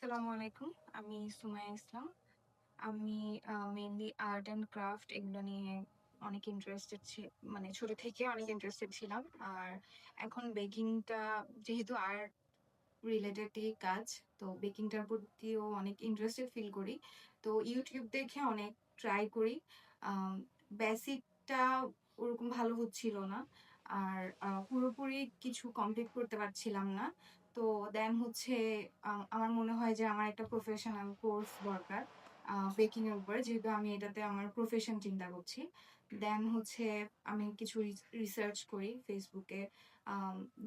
আসসালামু আলাইকুম। আমি সুমাইয়া ইসলাম। আমি মেইনলি আর্ট অ্যান্ড ক্রাফট এগুলো নিয়ে অনেক ইন্টারেস্টেড মানে ছোট থেকে অনেক ইন্টারেস্টেড ছিলাম। আর এখন বেকিংটা যেহেতু আর্ট রিলেটেডই কাজ, তো বেকিংটার প্রতিও অনেক ইন্টারেস্টেড ফিল করি। তো YouTube দেখে অনেক ট্রাই করি। আম বেসিকটা ওরকম ভালো হচ্ছিল না। আর পুরোপুরি কিছু কমপ্লিট করতে পারছিলাম না। তো দেন হচ্ছে আমার মনে হয় যে আমার একটা প্রফেশনাল কোর্স দরকার বেকিং এর উপরে। যেহেতু আমি এটাতে আমার প্রফেশন চিন্তা করছি। দেন হচ্ছে আমি কিছু রিসার্চ করি Facebook এ।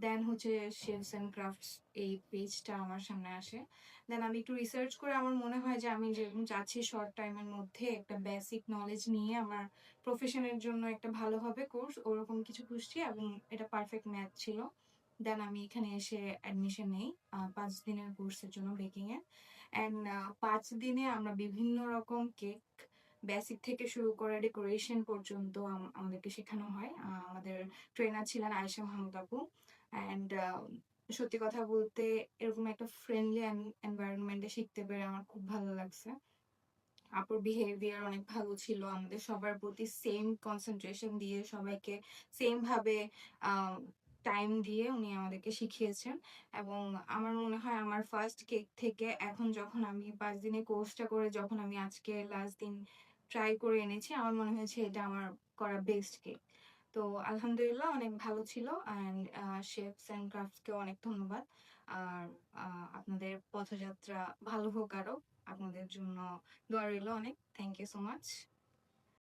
দেন হচ্ছে শেফস অ্যান্ড ক্রাফটস এই পেজটা আমার সামনে আসে। দেন আমি একটু রিসার্চ করে আমার মনে হয় যে আমি যেরকম চাচ্ছি শর্ট টাইমের মধ্যে একটা বেসিক নলেজ নিয়ে আমার প্রফেশনের জন্য একটা ভালো হবে কোর্স, ওরকম কিছু খুঁজছি এবং এটা পারফেক্ট ম্যাচ ছিল। দেন আমি এখানে এসে অ্যাডমিশন নেই ৫ দিনের কোর্সের জন্য বেকিং এ। অ্যান্ড ৫ দিনে আমরা বিভিন্ন রকম কেক বেসিক থেকে শুরু করে ডেকোরেশন পর্যন্ত আমাদেরকে শেখানো হয়। আমাদের ট্রেনার ছিলেন আয়েশা মাহমুদ আপু। অ্যান্ড সত্যি কথা বলতে এরকম একটা ফ্রেন্ডলি এনভায়রনমেন্টে শিখতে পেরে আমার খুব ভালো লাগছে। আপুর বিহেভিয়ার অনেক ভালো ছিল। আমাদের সবার প্রতি সেম কনসেনট্রেশন দিয়ে সবাইকে সেম ভাবে আহ টাইম দিয়ে উনি আমাদেরকে শিখিয়েছেন। এবং আমার মনে হয় আমার ফার্স্ট কেক থেকে এখন যখন আমি ৫ দিনের কোর্সটা করে যখন আমি আজকে লাস্ট দিন ট্রাই করে এনেছি, আমার মনে হয়েছে এটা আমার করা বেস্ট কেক। তো আলহামদুলিল্লাহ অনেক ভালো ছিল। অ্যান্ড শেফস অ্যান্ড ক্রাফটসকেও অনেক ধন্যবাদ। আর আপনাদের পথযাত্রা ভালো হোক আরো। আপনাদের জন্য দোয়া রইলো অনেক। Thank you so much.